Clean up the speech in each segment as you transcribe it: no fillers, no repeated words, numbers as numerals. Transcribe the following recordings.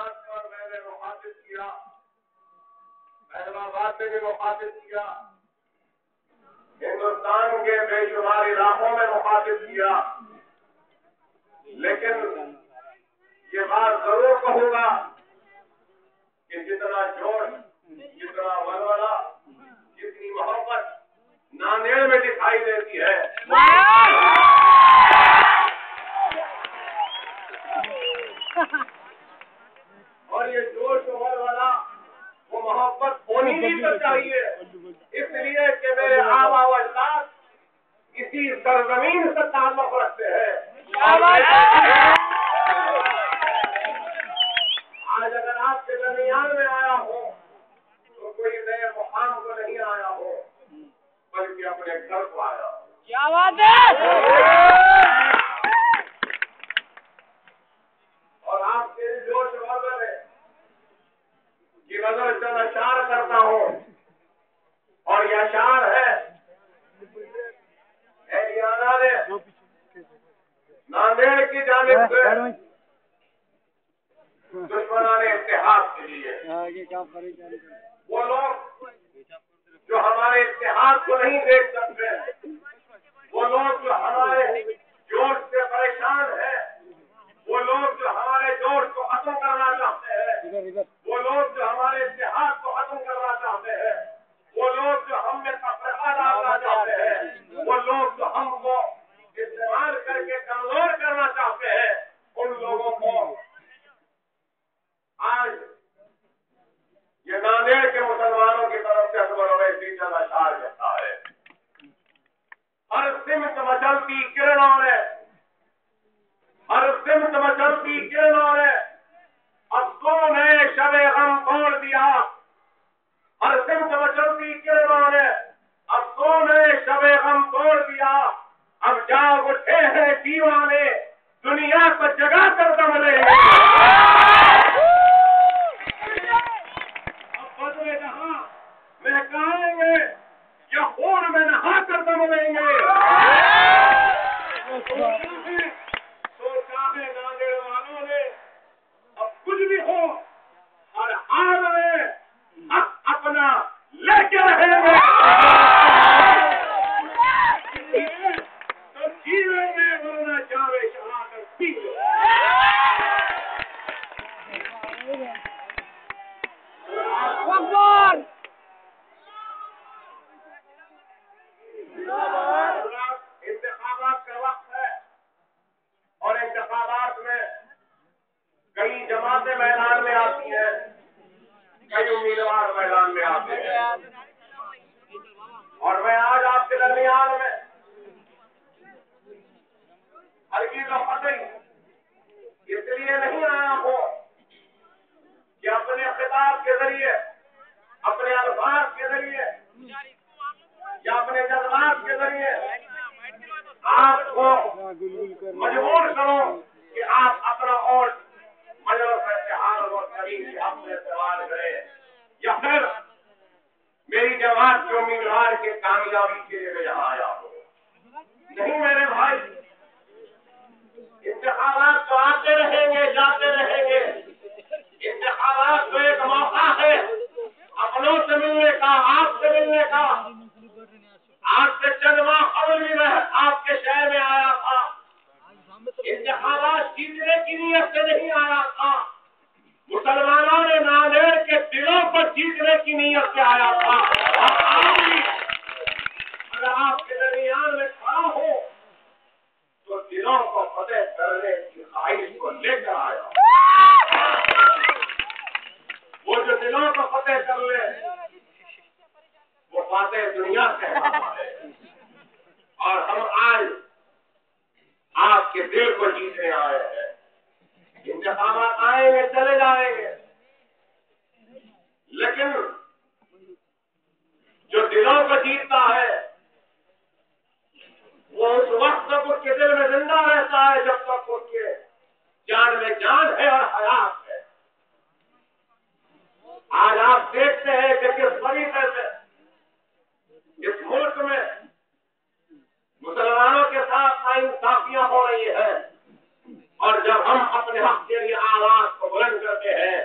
آباد پر میں نے مخاطب کیا، حیدرآباد میں بھی مخاطب کیا، ہندوستان کے بے شمار علاقوں میں مخاطب کیا، لیکن یہ بات ضرور کہوں گا کہ جتنا جوش، جتنا ولولہ، جتنی محبت ناندیڑ میں دکھائی دیتی ہے، اور یہ جوش و ولولہ وہ محبت ہونی بھی تو چاہیے، اس لیے کہ میرے آبا و اجداد اسی سرزمین سے تعلق رکھتے ہیں۔ آج اگر آپ کے درمیان میں آیا ہو تو کوئی نئے مقام کو نہیں آیا ہو، بلکہ اپنے گھر کو آیا ہو۔ کیا بات ہے! اور آپ کے جوش و ولولے کی نظر چند اشعار کرتا ہوں، اور یہ اشعار ہے ایلیانا نے ناندیڑ کی جانب سے دشمنان اتحاد کے لیے، وہ لوگ جو ہمارے اتحاد کو نہیں دیکھ سکتے، وہ لوگ جو ہمارے جوش سے پریشان ہیں، وہ لوگ جو ہمارے جوش کو ختم کرنا چاہتے ہیں، وہ لوگ جو ہمارے اتحاد کو ختم کرنا چاہتے ہیں، وہ لوگ جو ہم میں تفرقہ ڈالنا چاہتے ہیں، وہ لوگ جو ہم کو استعمال کر کے کمزور کرنا چاہتے ہیں، ان لوگوں کو آج یہ ناندیڑ کے مسلمانوں کی طرف سے اکبر اویسی چند اشعار کہتا ہے۔ ہر سمت مچلتی کرنوں نے، ہر سمت مچلتی کرنوں نے افسوں نے شب غم توڑ دیا، ہر سمت مچلتی کرنوں نے افسوں نے شب غم توڑ دیا، اب جاگ اٹھے ہیں دیوانے دنیا کو جگا کر دم لیں گے، اب بدلے جہاں مہکائیں گے یا خون میں نہا کر دم لیں گے۔ تو چاہے ناندیڑ والوں نے اب کچھ بھی ہو، ہر حال میں حق اپنا لے کے رہیں گے، تو جیویں گے ورنہ جاوے شہادت پی لو۔ انتخابات کا وقت ہے، اور انتخابات میں کئی جماعتیں میدان میں آتی ہیں، کئی امیدوار میدان میں آتے ہیں، اور میں آج آپ کے درمیان میں ہرگز و قطعی اس لیے نہیں آیا ہوں کہ اپنے خطاب کے ذریعے، اپنے الفاظ کے ذریعے یا اپنے جذبات کے ذریعے آپ کو مجبور کروں کہ آپ اپنا ووٹ مجلس اتحاد و ترین کے حق میں استعمال کریں، یا پھر میری جماعت کے امیدوار کی کامیابی کے لیے میں یہاں آیا ہوں۔ نہیں میرے بھائی، انتخابات تو آتے رہیں گے، جاتے رہیں گے، انتخابات تو ایک موقع ہے اپنوں سے ملنے کا، آپ سے ملنے کا۔ آج سے چند ماہ قبل بھی میں آپ کے شہر میں آیا تھا، انتخابات جیتنے کی نیت سے نہیں آیا تھا، مسلمانوں نے ناندیڑ کے دلوں پر جیتنے کی نیت سے آیا تھا، اور آج بھی اگر آپ کے درمیان میں کھڑا ہو تو دلوں کو فتح کرنے کی خواہش کو لے کر آیا ہوں۔ وہ جو دلوں کو فتح کر لے وہ فاتح دنیا کہلاتا ہے، اور ہم آج آپ کے دل کو جیتنے آئے ہیں۔ انتخابات آئیں گے، چلے جائیں گے، لیکن جو دلوں کو جیتتا ہے وہ اس وقت تک اس کے دل میں زندہ رہتا ہے جب تک اس کے جان میں جان ہے اور حیات ہے۔ آج آپ دیکھتے ہیں کہ کس طریقے سے اس ملک میں مسلمانوں کے ساتھ ناانصافیاں ہو رہی ہیں، اور جب ہم اپنے حق کے لیے آواز کو بلند کرتے ہیں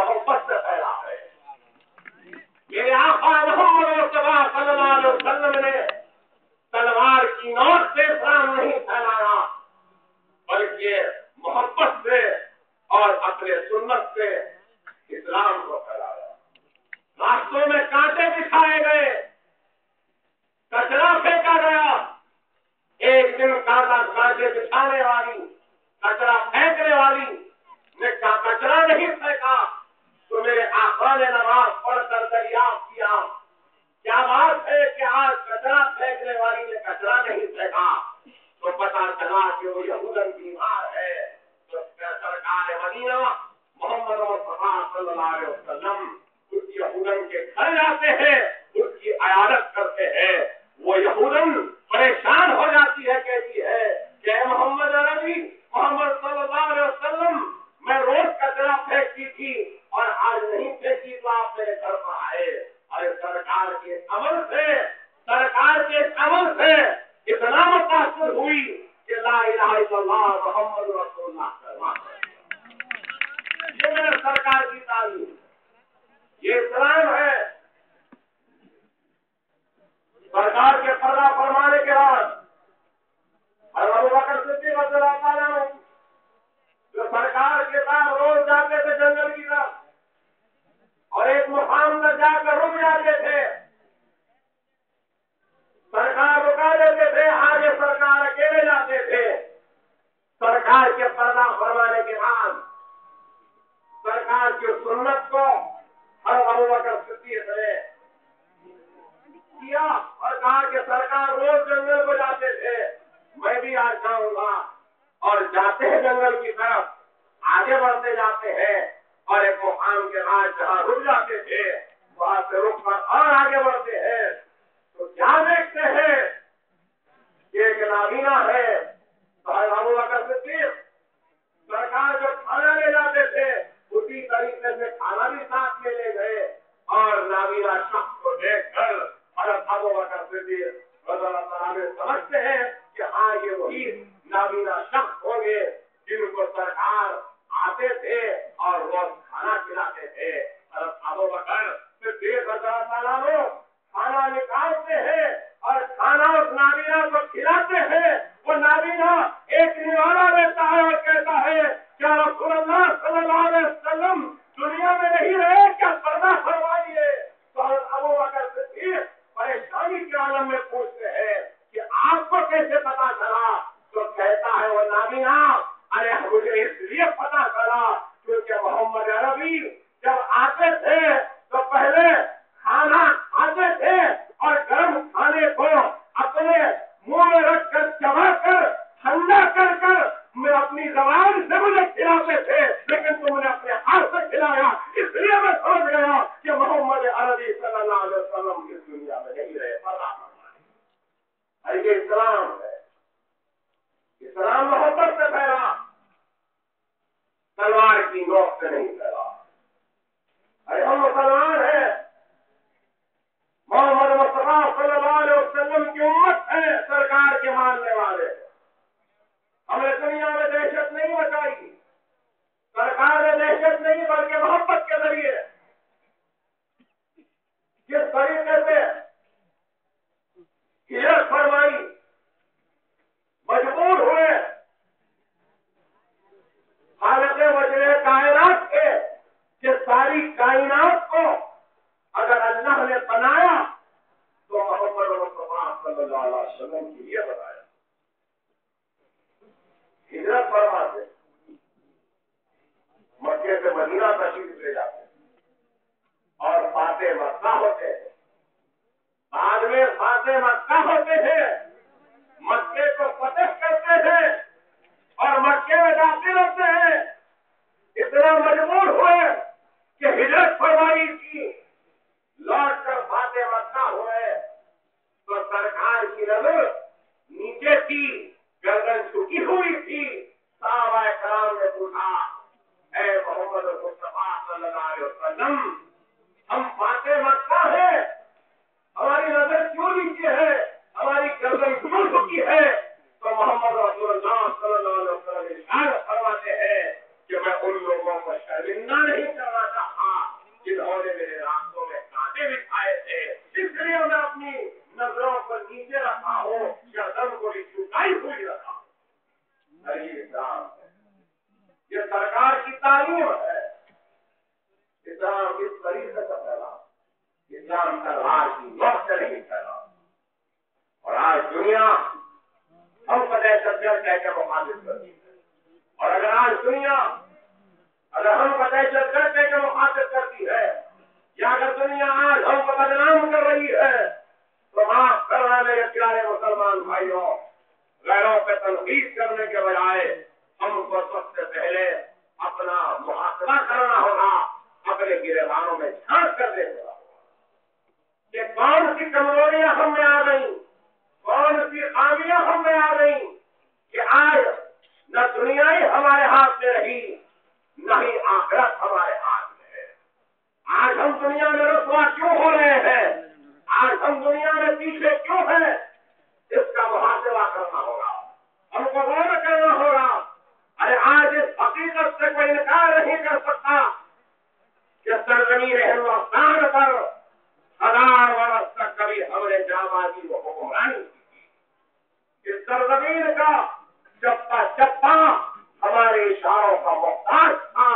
محبت سے پھیلا ہے. میرے آقا محمد مصطفیٰ صلی اللہ علیہ وسلم نے تلوار کی نوک سے اسلام نہیں پھیلایا بلکہ محبت سے اور اپنے سنت سے اسلام کو پھیلایا. راستوں میں کانٹے بچھائے گئے, کچرا پھینکا گیا. ایک دن کانٹے بچھانے والی, کچرا پھینکنے والی نے کچرا نہیں پھینکا تو میرے آقا نے نماز پڑھ کر دریافت کیا, کیا بات ہے کہ آج کچرا پھینکنے والی نے کچرا نہیں پھینکا؟ تو پتا چلا کہ وہ یہودن بیمار ہے. تو سرکار مدینہ محمد مصطفیٰ صلی اللہ علیہ وسلم اس یہودن کے گھر جاتے ہیں, اس کی عیادت کرتے ہیں. وہ یہودن پریشان ہو جاتی ہے, کہتی ہے کہ محمد عربی محمد صلی اللہ علیہ وسلم, میں روز کچرا پھینکتی تھی اور آج نہیں پھینکی تو آپ میرے گھر پر آئے. اور سرکار کے عمل سے اتنا متاثر ہوئی کہ لا الہ الا اللہ محمد رسول اللہ. یہ میرے سرکار کی تعلیم, یہ اسلام ہے. سرکار کے پردہ فرمانے کے بعد ابو بکر صدیق رضی اللہ تعالیٰ عنہ جو سرکار کے ساتھ روز جاتے تھے جنگل کی طرف, اور ایک مقام پر جا کر رک جاتے تھے. سرکار رکا دیتے تھے, آگے سرکار اکیلے جاتے تھے. سرکار کے پردہ فرمانے کے بعد سرکار کی سنت کو ابو بکر صدیق نے کیا اور کہا کہ سرکار روز جنگل کو جاتے تھے, میں بھی آج جاؤں گا. اور جاتے ہیں جنگل کی طرف, آگے بڑھتے جاتے ہیں اور ایک مقام کے بعد جہاں رک جاتے تھے وہاں سے رک کر اور آگے بڑھتے ہیں تو کیا دیکھتے ہیں کہ ایک نابینا ہے. ابو بکر صدیق سرکار جو کھانا لے جاتے تھے اسی طریقے سے کھانا بھی ساتھ میں لے گئے, اور نابینا شخص کو دیکھ کر ابو بکر صدیق رضی اللہ تعالیٰ عنہ سمجھتے ہیں کہ ہاں یہ وہی نابینا شخص ہوں گے جن کو سرکار آتے تھے اور روز کھانا کھلاتے تھے. ابو بکر صدیق رضی اللہ تعالیٰ عنہ کھانا نکالتے ہیں اور کھانا اس نابینا کو کھلاتے ہیں. وہ نابینا ایک نوالا لیتا ہے اور کہتا ہے کیا رسول اللہ صلی اللہ علیہ وسلم دنیا میں نہیں رہے, کیا پردہ فرمائیے. تو ابو بکر صدیق پریشانی کے عالم میں پوچھتے ہیں کہ آپ کو کیسے پتا چلا؟ تو کہتا ہے وہ نابینا, ارے مجھے اس لیے پتا چلا کیونکہ محمد عربی جب آتے تھے تو پہلے کھانا کھاتے تھے اور گرم کھانے کو اپنے منہ میں رکھ کر چبا کر ٹھنڈا کر کر میں اپنی زبان سے مجھے کھلاتے تھے, لیکن تم نے اپنے ہاتھ سے کھلایا. اس لیے میں سمجھ گیا کہ محمد عربی صلی اللہ علیہ وسلم اس دنیا میں نہیں رہے. یہ اسلام ہے. اسلام محبت سے پھیلا, تلوار کی نوک سے نہیں پھیلا. ارے ہم مسلمان ہیں, محمد مصطفیٰ صلی اللہ علیہ وسلم کی امت ہے, سرکار کے ماننے والے. ہم نے دنیا میں دہشت نہیں مچائی, سرکار نے دہشت نہیں بلکہ محبت کے ذریعے جس طریقے سے ہجرت فرمائی, مجبور ہوئے خالق وجہ کائنات کے کہ ساری کائنات کو اگر اللہ نے بنایا تو محمد مصطفیٰ صلی اللہ علیہ وسلم کے لیے بنایا. ہجرت فرماتے, مکے سے مدینہ تشریف لے جاتے اور فاتح مکہ ہوتے ہیں. بعد میں فاتح مکہ ہوتے ہیں, مکے کو فتح کرتے ہیں اور مکے میں داخل ہوتے ہیں. اتنا مجبور ہوئے کہ ہجرت فرمائی تھی, لوٹ کر فاتح مکہ ہوئے تو سرکار کی نظر نیچے تھی, گردن جھکی ہوئی تھی. صحابہ کرام نے پوچھا, اے محمد مصطفیٰ صلی اللہ علیہ وسلم, ہم فاتح مکہ ہیں, ہماری نظر کیوں نیچے ہے, ہماری گردن کیوں جھکی ہے؟ تو محمد رسول اللہ صلی اللہ علیہ وسلم ارشاد فرماتے ہیں کہ میں ان لوگوں کو شرمندہ نہیں کرنا چاہتا اسلام اس طریقے سے پھیلا، اسلام کا راج کی نوک سے نہیں پھیلا. اور آج دنیا ہم کو دہشت گرد کہہ کے مخاطب کرتی ہے. اور اگر آج دنیا اگر ہم کو دہشت گرد کہہ کے مخاطب کرتی ہے، یا اگر دنیا آج ہم کو بدنام کر رہی ہے، تو معاف کرنا میرے پیارے مسلمان بھائیوں، غیروں پہ تنقید کرنے کے بجائے ہم کو سب سے پہلے اپنا محاسبہ کرنا ہوگا، اپنے گریبانوں میں جھانک کر دینا ہوگا کہ کون سی کمزوریاں ہم میں آ گئی، کون سی خامیاں ہم میں آ گئی کہ آج نہ دنیا ہی ہمارے ہاتھ میں رہی، نہ ہی آخرت ہمارے ہاتھ میں ہے. آج ہم دنیا میں رسوا کیوں ہو رہے ہیں، آج ہم دنیا میں پیچھے کیوں ہیں، اس کا محاسبہ کرنا ہوگا، ہم کو غور کرنا ہوگا. ارے آج اس حقیقت سے کوئی انکار نہیں کر سکتا کہ سرزمین ہندوستان پر 1000 برس تک کبھی ہم نے جامعی و حکمرانی کی. اس سرزمین کا چپا چپا ہمارے اشاروں کا محتاج تھا،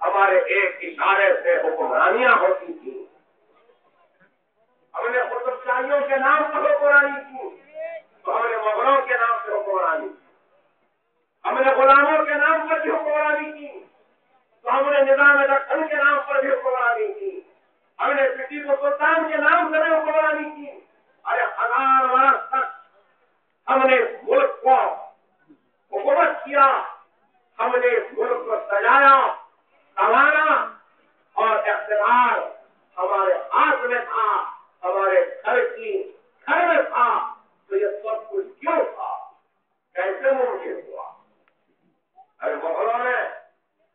ہمارے ایک اشارے سے حکمرانیاں ہوتی تھیں. ہم نے قطب شاہیوں کے نام پر حکمرانی کی، تو ہم نے مغلوں کے نام سے حکمرانی کی. ہم نے غلاموں کے نام پر بھی حکمرانی کی، تو ہم نے نظام دکن کے نام پر بھی حکمرانی کی. ہم نے ٹیپو سلطان کے نام سے بھی حکمرانی کی. ارے 1000 برس تک ہم نے ملک کو حکومت کیا، ہم نے ملک کو سجایا، سنوارا، اور اقتدار ہمارے ہاتھ میں تھا، ہمارے گھر میں تھا. تو یہ سب کچھ کیوں تھا، کیسے ممکن ہوا؟ ارے مغلوں نے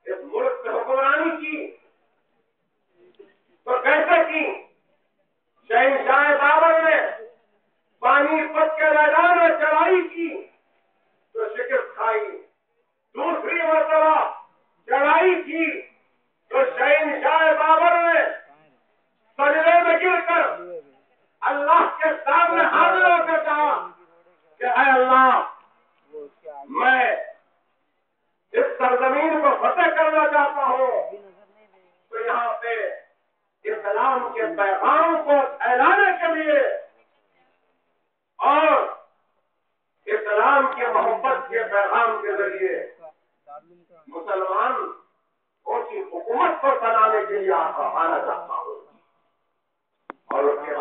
اس ملک پہ حکمرانی کی تو کیسے کی؟ شہنشاہ بابر نے پانی پت کے میدان میں چڑھائی کی تو شکست کھائی، دوسری مرتبہ چڑھائی کی تو شہنشاہ بابر نے سجدے میں گر کر اللہ کے سامنے حاضر ہو کر کہا کہ اے اللہ، میں اس سرزمین کو فتح کرنا چاہتا ہوں. تو یہاں پہ اسلام کے پیغام کو پھیلانے کے لیے اور اسلام کے محبت کے پیغام کے ذریعے مسلمان کی حکومت کو بنانے کے لیے آپ کا مانا چاہتا ہوں. اور اس کے بعد